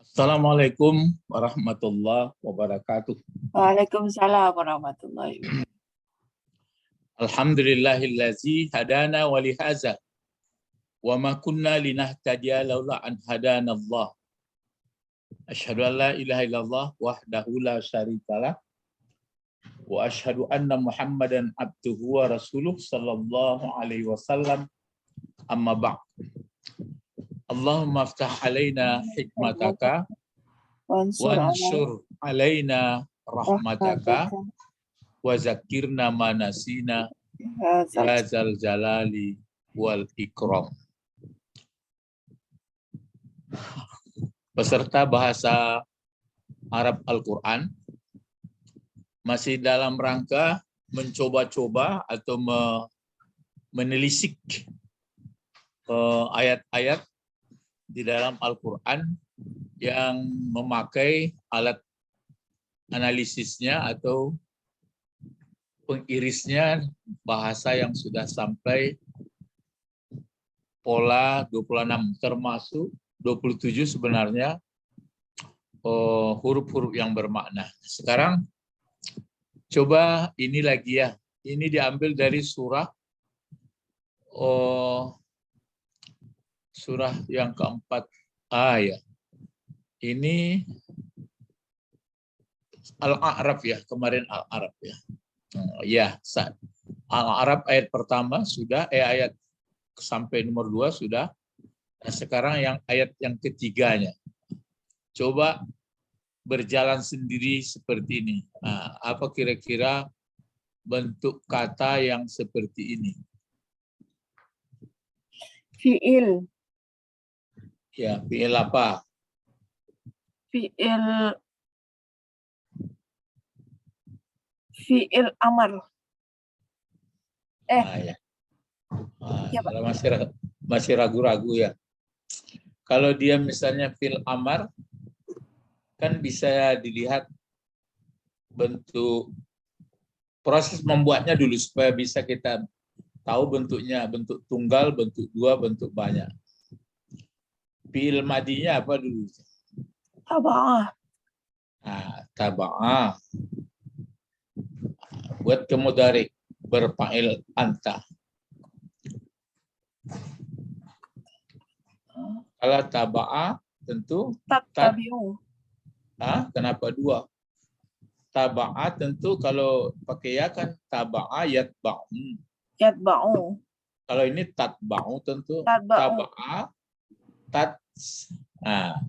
Assalamualaikum warahmatullahi wabarakatuh. Waalaikumsalam warahmatullahi wabarakatuh. Alhamdulillahillazi hadana wa lihaza wa ma kunna linahtadiya laula an hadana Allah. Asyhadu an la ilaha illallah wahdahu la syarikalah wa asyhadu anna Muhammadan abduhu wa rasuluh sallallahu alaihi wasallam. Amma ba'd. Allahumma aftah alaina hikmataka wansur alaina rahmataka wa zakirna manasina ya zal jalali wal ikram. Peserta bahasa Arab Al-Quran masih dalam rangka mencoba-coba atau menelisik ayat-ayat di dalam Al-Quran yang memakai alat analisisnya atau pengirisnya bahasa yang sudah sampai pola 26, termasuk 27 sebenarnya huruf-huruf yang bermakna. Sekarang coba ini lagi ya. Ini diambil dari surah surah yang keempat ya. Ini Al-A'raf ya, kemarin Al-A'raf ya. Ya, Al-A'raf ayat pertama sudah, ayat sampai nomor 2 sudah. Nah, sekarang yang ayat yang ketiganya. Coba berjalan sendiri seperti ini. Nah, apa kira-kira bentuk kata yang seperti ini? Fi'il. Ya, fi'il apa? Fi'il amar. Ya. Ya, kalau masih ragu-ragu ya. Kalau dia misalnya fi'il amar, kan bisa dilihat bentuk proses membuatnya dulu supaya bisa kita tahu bentuknya, bentuk tunggal, bentuk dua, bentuk banyak. Fi'il madinya apa dulu? Taba'ah. Taba'ah. Buat ke mudhari berfa'il anta. Kalau taba'ah tentu Tabi'u. Kenapa 2? Taba'ah tentu kalau pakai ya kan taba'ah yatba'u. Yatba'u. Kalau ini tatba'u tentu Tatba'u. taba'ah tats.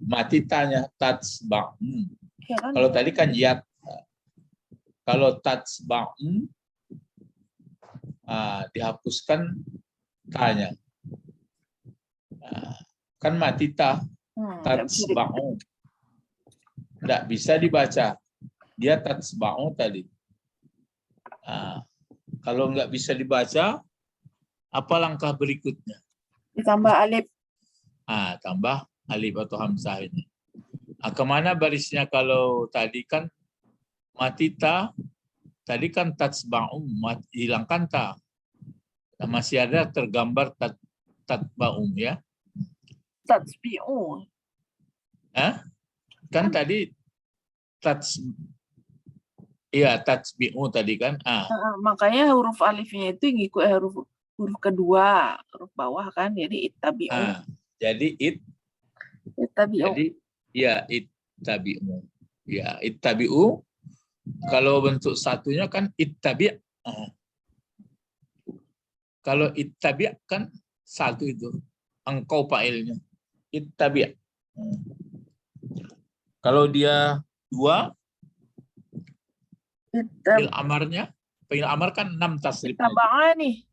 Mati tanya tatsba'u. Ya kan? Kalau tadi kan yat. Kalau tatsba'u dihapuskan tanya. Kan mati ta. Tatsba'u. Tidak bisa dibaca. Dia tatsba'u tadi. Kalau nggak bisa dibaca, apa langkah berikutnya? Ditambah alif. Tambah alif atau hamzah ini. Kemana barisnya kalau tadi kan mati ta, tadi kan tatsba'u, hilangkan ta. Masih ada tergambar tatba'u ya. Tatsbi'u. Kan tadi tatsbi'u tadi kan. Makanya huruf alifnya itu ngikut huruf kedua, huruf bawah kan, jadi ittabi'u. Jadi Ittabi'u. Jadi ya ittabi'u. Ya ittabi'u. Kalau bentuk satunya kan ittabi'. Kalau ittabi' kan satu itu. Engkau fa'ilnya. Ittabi'. Kalau dia 2, fi'il amarnya, fi'il amar kan 6 tasrif. Ittaba'ah nih.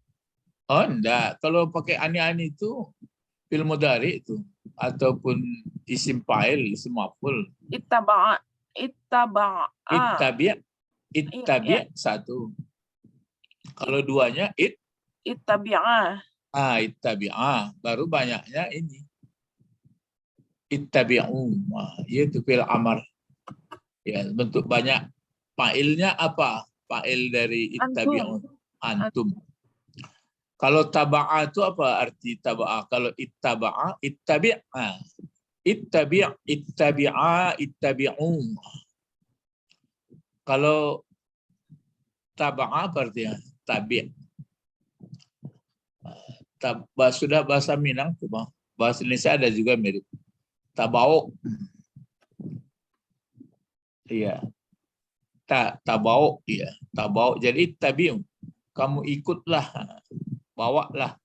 Oh enggak, kalau pakai ani-ani itu fi'il mudhari itu ataupun isim fa'il, isim maf'ul. Ittaba'a. Ittabi' satu. Kalau 2-nya ittabi'ah. Ittabi'ah, baru banyaknya ini. Ittabi'u, yaitu fi'il amar. Ya, bentuk banyak. Fa'ilnya apa? Fa'il dari ittabi'u. Antum. Kalau taba'a itu apa arti taba'a? Kalau ittaba'a, ittabi'. ittabi'a, ittabi'u. Kalau taba'a berarti tabi'. Sudah bahasa Minang, bahasa Indonesia ada juga mirip. Tabau. Iya. Tabau, iya. Tabau. Jadi tabi'u. Kamu ikutlah. Bawalah.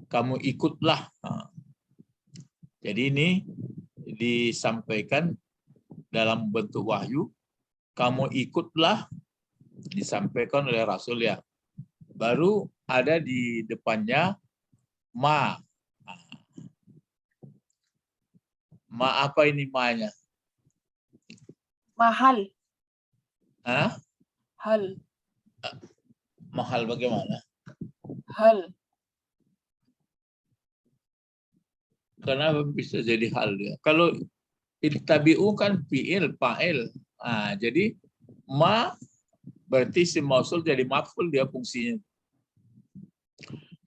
Kamu ikutlah. Jadi ini disampaikan dalam bentuk wahyu. Kamu ikutlah, disampaikan oleh Rasul ya. Baru ada di depannya ma. Ma apa ini ma-nya? Mahal. Hah? Hal. Mahal bagaimana? Hal. Kenapa bisa jadi hal ya? Kalau ittabi'u kan fi'il, fa'il. Jadi ma berarti isim mausul jadi maf'ul dia fungsinya.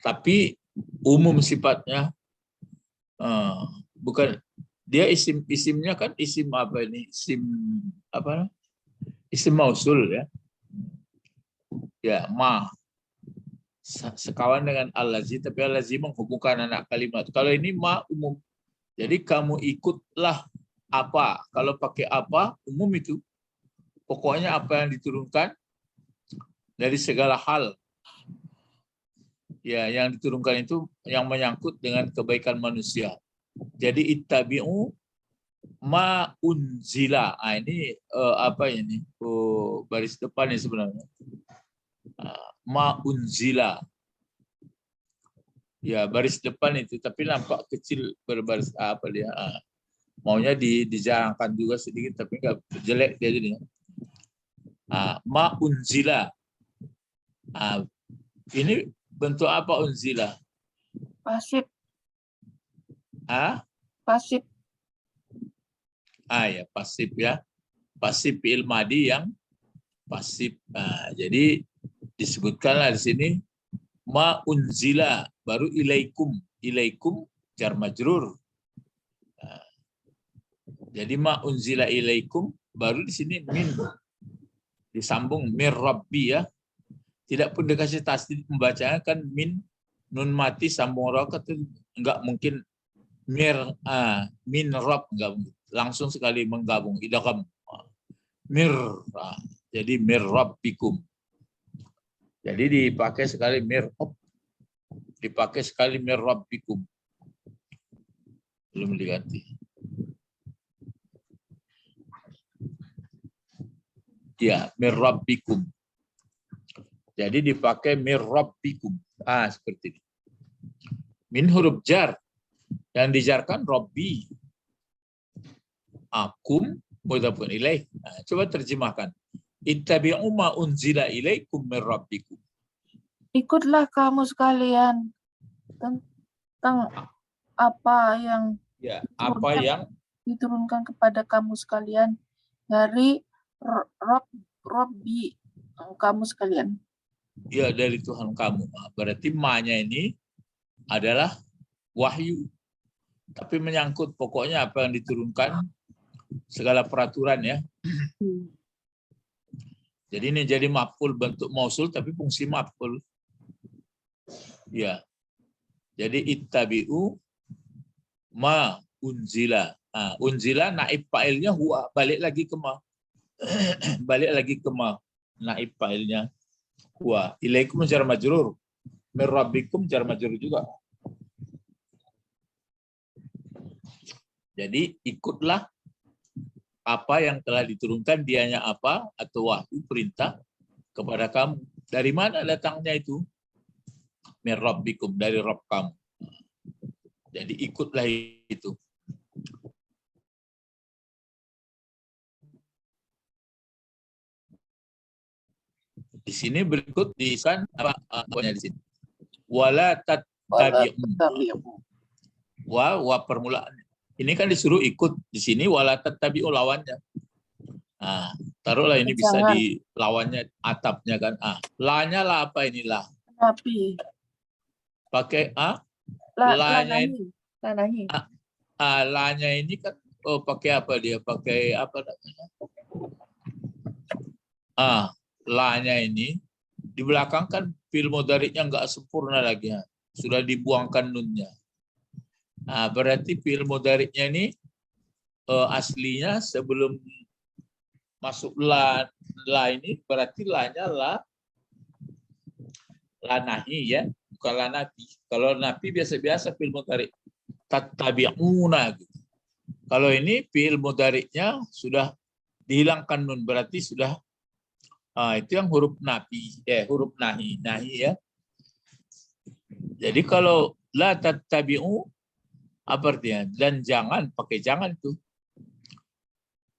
Tapi umum sifatnya bukan dia isimnya kan isim apa ini? Isim apa? Isim mausul ya. Ya, ma. Sekawan dengan al-lazi, tapi al-lazi menghubungkan anak kalimat. Kalau ini ma umum. Jadi kamu ikutlah apa? Kalau pakai apa, umum itu. Pokoknya apa yang diturunkan dari segala hal. Ya, yang diturunkan itu yang menyangkut dengan kebaikan manusia. Jadi ittabi'u ma unzila. Ini apa ini? Baris depan ini sebenarnya. Ma unzila. Ya, baris depan itu, tapi nampak kecil berbaris apa dia. Maunya dijarangkan juga sedikit, tapi enggak jelek dia jadinya. Ma unzila. Ini bentuk apa unzila? Pasif. Pasif. Pasif. Ya, pasif ya. Pasif fi'il madi yang pasif. Jadi disebutkanlah di sini ma unzila baru ilaikum. Ilaikum jar majrur. Jadi ma unzila ilaikum baru di sini min. Disambung mir rabbi ya. Tidak pun dikasih tasdid membacanya kan min nun mati sambung rokat itu enggak mungkin min rabb enggak mungkin. Langsung sekali menggabung idgham. Mir. Jadi mir rabbikum. Jadi dipakai sekali mir rabb. Dipakai sekali mir rabbikum. Belum diganti. Ya, mir rabbikum. Jadi dipakai mir rabbikum. Seperti ini. Min huruf jar. Yang dijarkan rabbi. Akum mudhafun ilaih. Coba terjemahkan. Ittabi'u ma unzila ilaikum min rabbikum. Ikutlah kamu sekalian tentang apa yang diturunkan kepada kamu sekalian dari Robbi kamu sekalian. Ya, dari Tuhan kamu. Berarti ma-nya ini adalah wahyu. Tapi menyangkut pokoknya apa yang diturunkan, segala peraturan ya. Jadi ini jadi maf'ul bentuk mausul tapi fungsi maf'ul. Ya. Jadi ittabi'u ma unzila. Unzila naib fa'ilnya huwa, balik lagi ke ma. Balik lagi ke ma. Naib fa'ilnya huwa. Ilaikum jar majrur. Mir rabbikum jar majrur juga. Jadi ikutlah apa yang telah diturunkan, dianya apa atau wahyu perintah kepada kamu. Dari mana datangnya itu? Mir rabbikum, dari Rabb kamu. Jadi ikutlah itu. Di sini berikut diisan apa di sini. Wala tattabi'u. Wa permulaan. Ini kan disuruh ikut di sini wala tattabi'u lawannya. Taruhlah ini bisa di lawannya atapnya kan. La-nya lah apa ini lah? Tapi pakai la-nya ini. La-nya ini kan pakai apa dia? Pakai apa namanya? La-nya ini di belakang kan fi'il mudhari'nya nggak sempurna lagi. Sudah dibuangkan nunnya. Berarti fi'il mudhari'nya ini aslinya sebelum masuk la ini berarti la-nya la nahi ya, bukan la nafi. Kalau nafi biasa-biasa fi'il mudhari' tattabi'una gitu. Kalau ini fi'il mudhari'nya sudah dihilangkan nun, berarti sudah itu yang huruf nafi, huruf nahi ya. Jadi kalau la tattabi'u apa artinya? Dan jangan, pakai jangan tuh.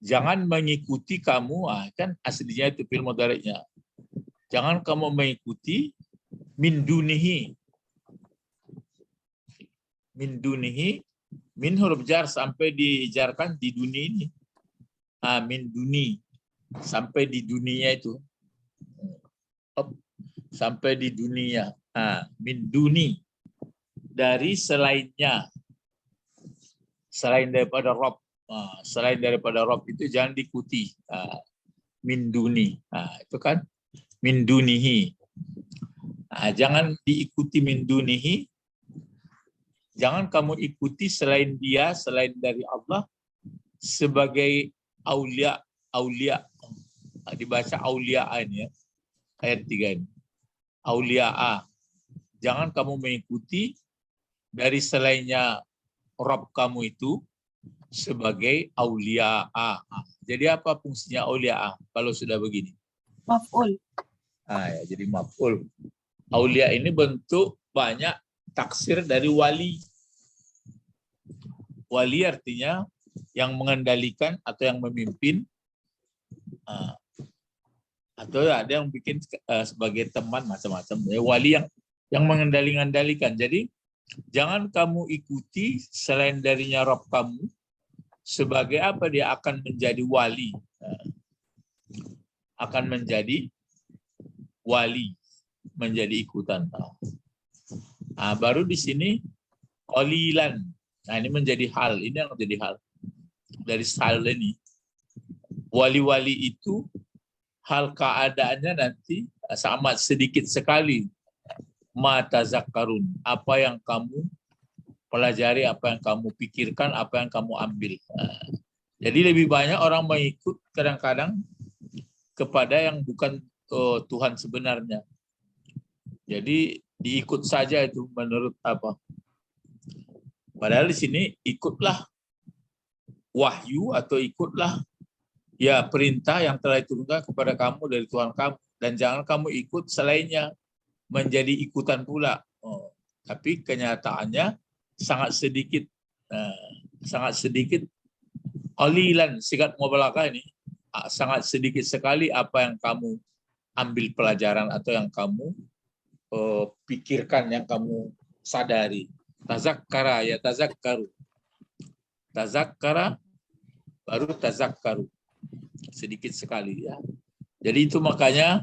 Jangan mengikuti kamu, kan aslinya itu fi'il mudhari'nya. Jangan kamu mengikuti min dunihi. Min dunihi, min huruf jar sampai dijarkan di dunia ini. Min duni, sampai di dunia itu. Sampai di dunia. Min duni, dari selainnya. Selain daripada Rob. Selain daripada Rob itu jangan diikuti. Min duni. Itu kan min dunihi. Jangan diikuti min dunihi. Jangan kamu ikuti selain dia, selain dari Allah, sebagai aulia. Dibaca aulia ini ya. Ayat 3 ini. Aulia. Jangan kamu mengikuti dari selainnya Rabb kamu itu sebagai aulia. Jadi apa fungsinya aulia kalau sudah begini? Maf'ul. Ya, jadi maf'ul. Aulia ini bentuk banyak taksir dari wali. Wali artinya yang mengendalikan atau yang memimpin, atau ada yang bikin sebagai teman macam-macam. Wali yang mengendalikan. Jadi jangan kamu ikuti selain darinya Rabb kamu sebagai apa, dia akan menjadi wali. Akan menjadi wali, menjadi ikutan. Baru di sini qalilan. Ini menjadi hal, ini yang menjadi hal. Dari hal ini. Wali-wali itu hal keadaannya nanti sangat sedikit sekali. Ma tazakkarun, apa yang kamu pelajari, apa yang kamu pikirkan, apa yang kamu ambil. Jadi lebih banyak orang mengikut kadang-kadang kepada yang bukan Tuhan sebenarnya. Jadi diikut saja itu menurut apa. Padahal di sini ikutlah wahyu atau ikutlah ya perintah yang telah diturunkan kepada kamu dari Tuhan kamu, dan jangan kamu ikut selainnya menjadi ikutan pula. Tapi kenyataannya sangat sedikit, qalilan, sigat mubalagah ini sangat sedikit sekali apa yang kamu ambil pelajaran atau yang kamu pikirkan, yang kamu sadari. Tazakkara ya tazakkaru. Tazakkara baru tazakkaru. Sedikit sekali ya. Jadi itu makanya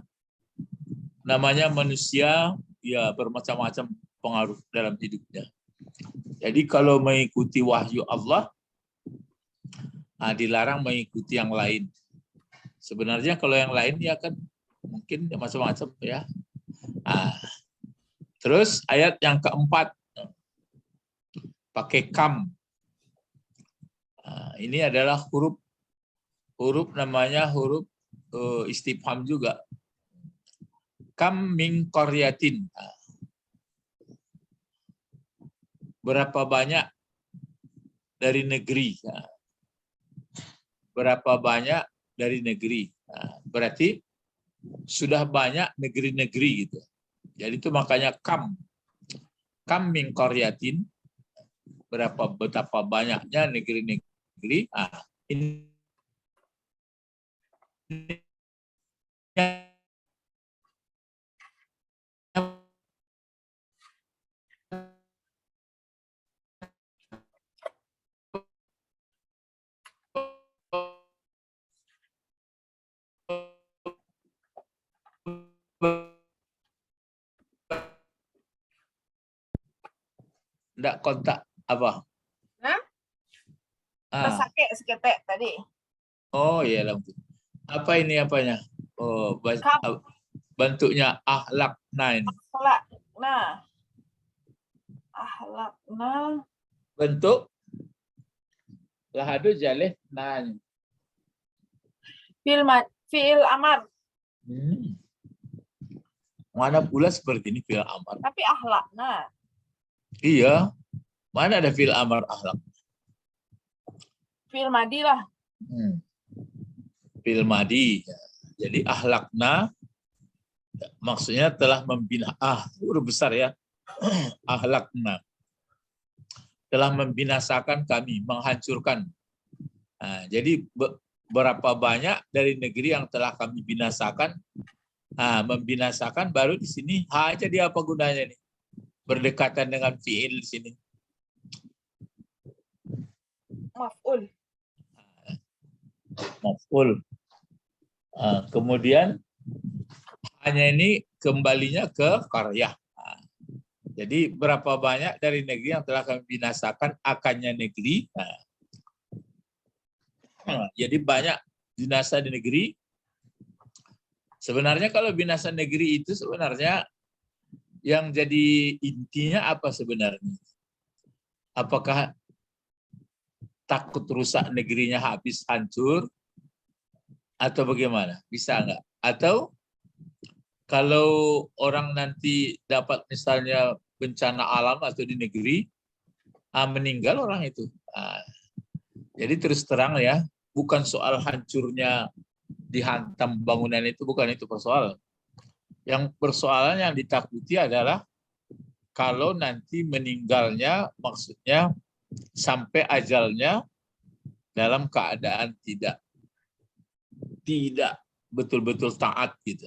namanya manusia ya bermacam-macam pengaruh dalam hidupnya. Jadi kalau mengikuti wahyu Allah, dilarang mengikuti yang lain. Sebenarnya kalau yang lain ya kan mungkin macam-macam ya. Terus ayat yang keempat, pakai kam. Ini adalah huruf namanya huruf istifham juga. Kam min qaryatin. Berapa banyak dari negeri. Berapa banyak dari negeri. Berarti sudah banyak negeri-negeri gitu. Jadi itu makanya kam min qaryatin, betapa banyaknya negeri-negeri. Ini enggak kontak apa? Hah? Ah, Sake, seketek tadi. oh iya lampu. Apa ini apanya? Oh, Kam, bentuknya ahlakna ini. akhlak. Nah, akhlak. Nah, Bentuk lahadu jaleh nah. fiil amar. Mana pula seperti ini fi'il amar? Tapi akhlak. Nah, Iya, mana ada fi'il amar ahlak? fiil madi lah. Fi'il madi. Jadi ahlakna maksudnya telah membina. Huruf besar ya. Ahlakna. Telah membinasakan kami, menghancurkan. Nah, jadi berapa banyak dari negeri yang telah kami binasakan. Membinasakan baru di sini aja dia apa gunanya nih? Berdekatan dengan fi'il di sini. Maf'ul. Maf'ul. Kemudian hanya ini kembalinya ke qaryah. Jadi berapa banyak dari negeri yang telah kami binasakan akannya negeri. Jadi banyak binasa di negeri. Sebenarnya kalau binasa negeri itu sebenarnya yang jadi intinya apa sebenarnya? Apakah takut rusak negerinya habis hancur? Atau bagaimana? Bisa nggak? Atau kalau orang nanti dapat misalnya bencana alam atau di negeri, meninggal orang itu. Jadi terus terang ya, bukan soal hancurnya dihantam bangunan itu, bukan itu persoalan. Yang persoalan yang ditakuti adalah kalau nanti meninggalnya, maksudnya sampai ajalnya dalam keadaan tidak betul-betul taat gitu.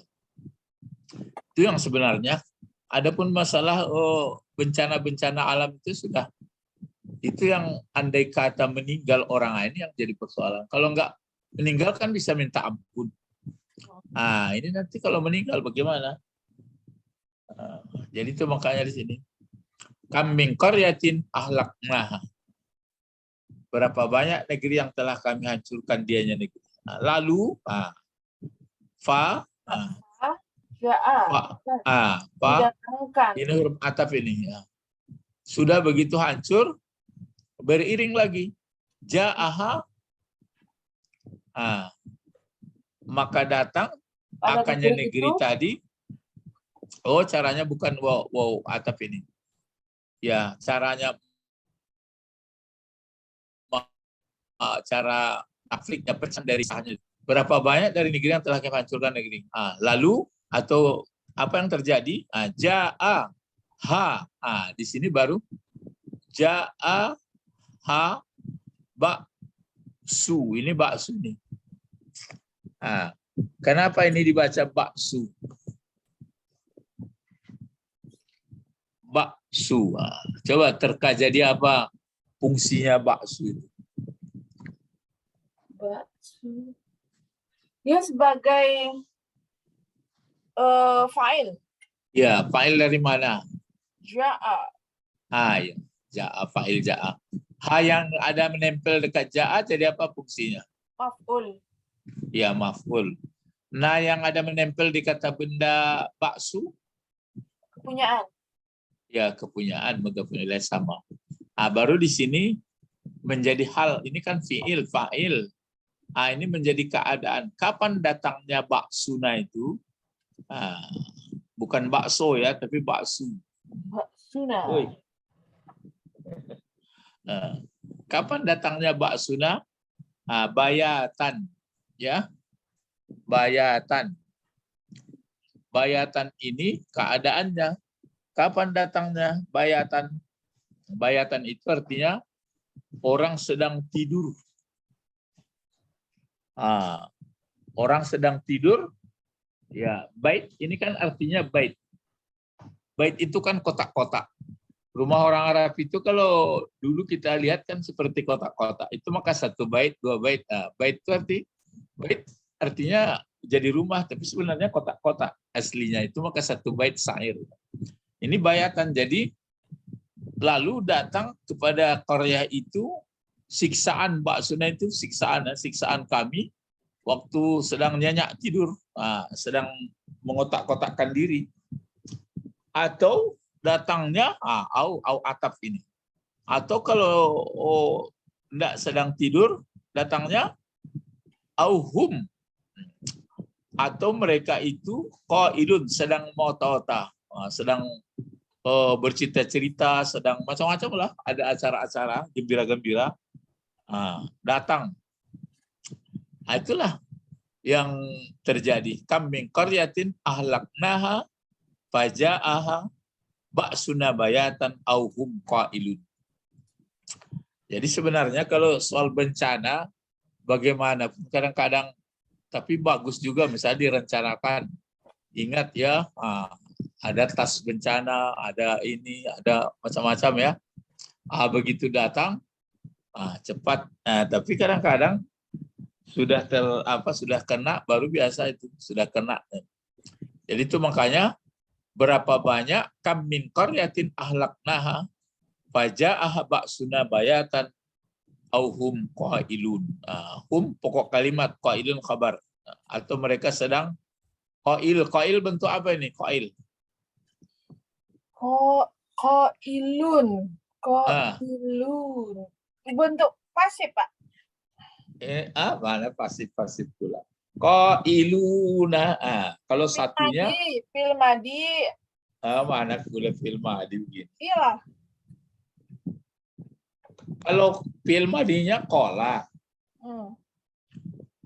Itu yang sebenarnya. Adapun masalah bencana-bencana alam itu sudah, itu yang andai kata meninggal orang lain yang jadi persoalan. Kalau enggak meninggal kan bisa minta ampun. Ini nanti kalau meninggal bagaimana? Jadi itu makanya di sini. Kam min qaryatin ahlaknaha. Berapa banyak negeri yang telah kami hancurkan dianya negeri. Lalu fa Didatangkan. ini huruf ataf ini ya. Sudah begitu hancur, beriring lagi. Ja'aha, maka datang akannya negeri tadi. Oh, caranya bukan wow ataf ini. Ya, caranya cara tafliknya pesan dari sahnya. Berapa banyak dari negeri yang telah kami hancurkan negeri. Lalu atau apa yang terjadi? Ja'a ha. Di sini baru ja'a ha baksu. Ini baksu nih. Kenapa ini dibaca baksu? Baksu. Coba terka jadi apa fungsinya baksu itu? Baksu. Dia sebagai file. Ya, file dari mana? Ja'a. Ya. Ja'a, file ja'a. Ha yang ada menempel dekat ja'a jadi apa fungsinya? Maf'ul. Ya, maf'ul. Nah, yang ada menempel di kata benda baksu? Kepunyaan. Ya, kepunyaan, maka nilai sama. Baru di sini menjadi hal. Ini kan fi'il, fa'il. Ini menjadi keadaan. Kapan datangnya baksuna itu? Bukan bakso ya, tapi baksu. Baksuna. Kapan datangnya baksuna? Bayatan, ya. Bayatan. Bayatan ini keadaannya. Kapan datangnya bayatan? Bayatan itu artinya orang sedang tidur. Orang sedang tidur, ya bait ini kan artinya bait. Bait itu kan kotak-kotak. Rumah orang Arab itu kalau dulu kita lihat kan seperti kotak-kotak. Itu maka satu bait, dua bait. Bait itu bait artinya jadi rumah, tapi sebenarnya kotak-kotak aslinya itu maka satu bait syair. Ini bayatan. Jadi lalu datang kepada qaryah itu siksaan Ba'suna itu siksaan kami waktu sedang nyenyak tidur, sedang mengotak-kotakkan diri, atau datangnya au atap ini, atau kalau tidak sedang tidur datangnya auhum, atau mereka itu qailun, sedang mota-ota, sedang bercerita-cerita, sedang macam-macam lah, ada acara-acara gembira-gembira, datang. Itulah yang terjadi. Kam min qaryatin ahlaknaha faja'aha ba'suna bayatan aw hum qailun. Jadi sebenarnya kalau soal bencana bagaimana kadang-kadang, tapi bagus juga misalnya direncanakan. Ingat ya, ada tas bencana, ada ini, ada macam-macam ya. Begitu datang cepat. Tapi kadang-kadang sudah sudah kena, baru biasa itu sudah kena. Jadi itu makanya berapa banyak kam min qaryatin ahlaknaha faja'aha ba'suna bayatan au hum qailun. Hum pokok kalimat, qailun khabar, atau mereka sedang qail. Qail bentuk apa ini? Qail. Qailun. Qailun. Bentuk pasif, Pak. Mana pasif pula. Qailuna. Kalau satunya fil madi. Mana pula fil madi begini. Iya. Kalau fil madinya qala.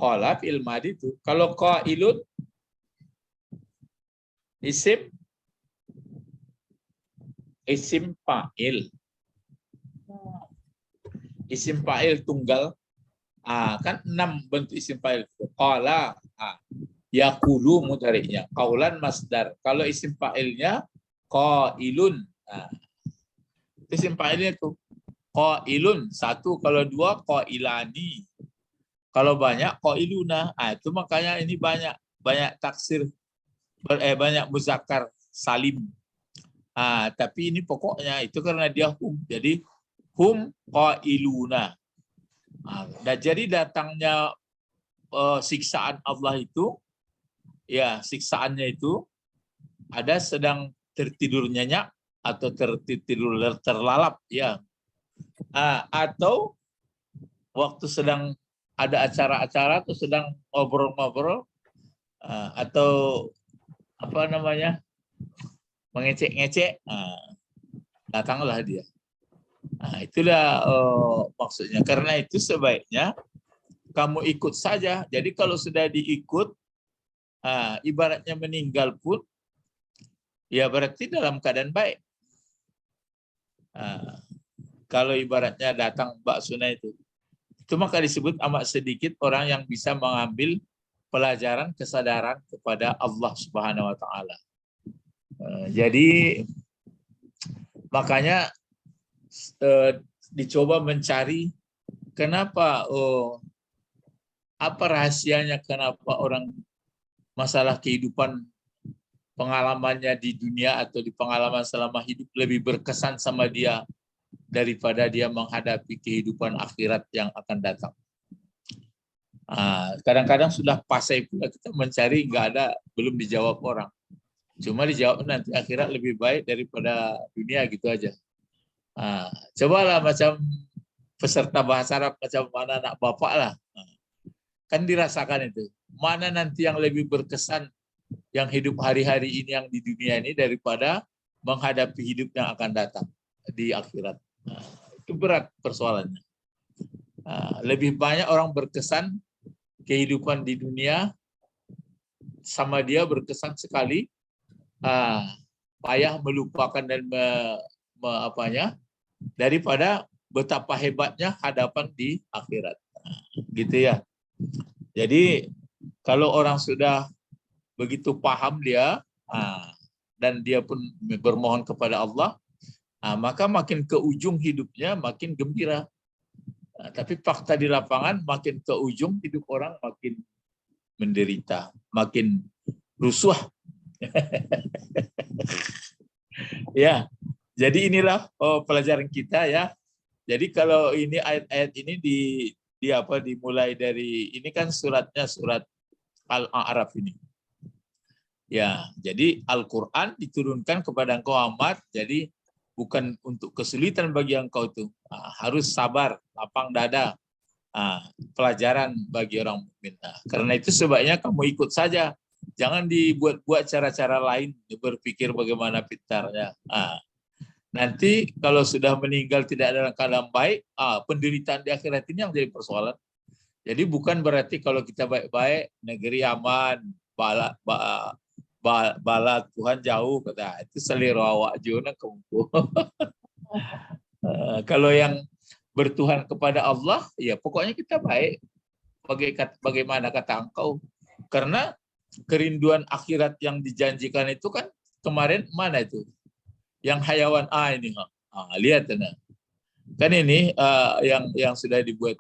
Qala fil madi itu. Kalau qailun isim fa'il. Isim fa'il tunggal. Kan 6 bentuk isim fa'il. Qala, yaqulu mudhari'nya. Qaulan masdar. Kalau isim fa'ilnya qailun. Isim fa'ilnya itu qailun 1, kalau 2 qailani. Kalau banyak qailuna. Itu makanya ini banyak taksir, banyak muzakkar salim. Tapi ini pokoknya itu karena dia hum. Jadi hum qailuna. Dan jadi datangnya siksaan Allah itu, ya siksaannya itu ada sedang tertidur nyenyak atau tertidur terlalap, ya, atau waktu sedang ada acara-acara atau sedang ngobrol-ngobrol, atau apa namanya mengecek-ngecek, datanglah dia. Itulah maksudnya. Karena itu sebaiknya kamu ikut saja. Jadi kalau sudah diikut, ibaratnya meninggal pun, ya berarti dalam keadaan baik. Kalau ibaratnya datang Ba'suna itu maka disebut amat sedikit orang yang bisa mengambil pelajaran kesadaran kepada Allah Subhanahu Wa Taala. Jadi makanya dicoba mencari kenapa, apa rahasianya, kenapa orang masalah kehidupan pengalamannya di dunia atau di pengalaman selama hidup lebih berkesan sama dia daripada dia menghadapi kehidupan akhirat yang akan datang. Kadang-kadang sudah pasai pula kita mencari, belum dijawab orang. Cuma dijawab nanti akhirat lebih baik daripada dunia, gitu aja. Cobalah macam peserta bahasa Arab, macam mana anak bapak lah. Kan dirasakan itu. Mana nanti yang lebih berkesan yang hidup hari-hari ini, yang di dunia ini, daripada menghadapi hidup yang akan datang di akhirat. Itu berat persoalannya. Lebih banyak orang berkesan kehidupan di dunia sama dia berkesan sekali, payah melupakan dan daripada betapa hebatnya hadapan di akhirat. Gitu ya. Jadi kalau orang sudah begitu paham dia, dan dia pun bermohon kepada Allah, maka makin ke ujung hidupnya makin gembira. Tapi fakta di lapangan, makin ke ujung hidup orang makin menderita, makin rusuh. Ya, jadi inilah pelajaran kita ya. Jadi kalau ini ayat-ayat ini dimulai dari ini kan suratnya surat Al-A'raf ini. Ya, jadi Al-Qur'an diturunkan kepada engkau Ahmad, jadi bukan untuk kesulitan bagi engkau itu. Harus sabar, lapang dada. Pelajaran bagi orang mukmin. Karena itu sebaiknya kamu ikut saja. Jangan dibuat-buat cara-cara lain, berpikir bagaimana pintarnya. Nanti kalau sudah meninggal tidak dalam keadaan baik, penderitaan di akhirat ini yang jadi persoalan. Jadi bukan berarti kalau kita baik-baik, negeri aman, bala Tuhan jauh, kata itu selera awak juga kempu. Kalau yang bertuhan kepada Allah, ya pokoknya kita baik. Bagaimana kata engkau? Karena kerinduan akhirat yang dijanjikan itu kan kemarin mana itu? Yang hayawan ini, lihat nah. Kan ini yang sudah dibuat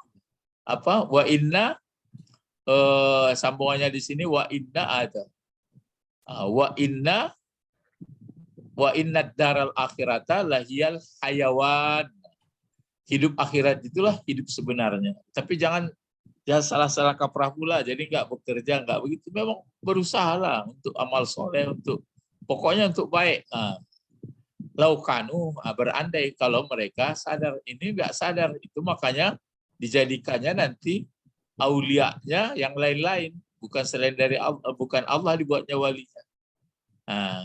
apa? Wa inna sambungannya di sini wa inna ada. Wa inna daral akhirata lahiyal hayawan. Hidup akhirat itulah hidup sebenarnya. Tapi jangan salah-salah kaprah pula. Jadi nggak bekerja, nggak begitu. Memang berusahalah untuk amal soleh, pokoknya untuk baik. Laukanu berandai kalau mereka sadar. Ini nggak sadar. Itu makanya dijadikannya nanti aulianya yang lain-lain. Bukan selain dari Allah, bukan Allah dibuatnya walinya.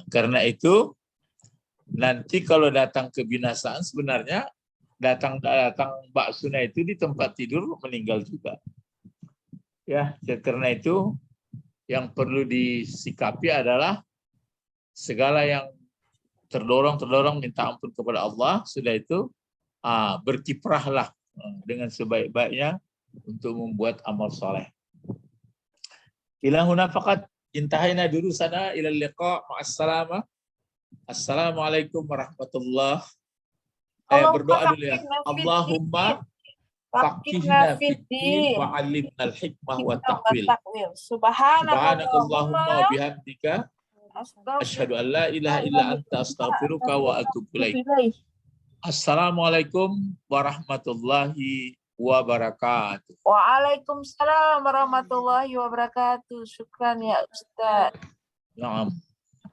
Karena itu nanti kalau datang kebinasaan sebenarnya datang Mbak Suna itu di tempat tidur meninggal juga. Ya, karena itu yang perlu disikapi adalah segala yang terdorong minta ampun kepada Allah, sudah itu berkiprahlah dengan sebaik-baiknya untuk membuat amal soleh. Ilahuna faqat intahina durusana ila liqa ma'assalama. Assalamualaikum warahmatullahi. Berdoa dulu ya. Allahumma faqihna fiddin wa 'allimnal hikmah wa taqwil. Subhanakallahumma wa bihamdika asyhadu an la ilaha illa anta astaghfiruka wa atubu ilaik. Assalamualaikum warahmatullahi wabarakatuh. Waalaikumsalam warahmatullahi wabarakatuh. Syukran ya Ustaz. Naam.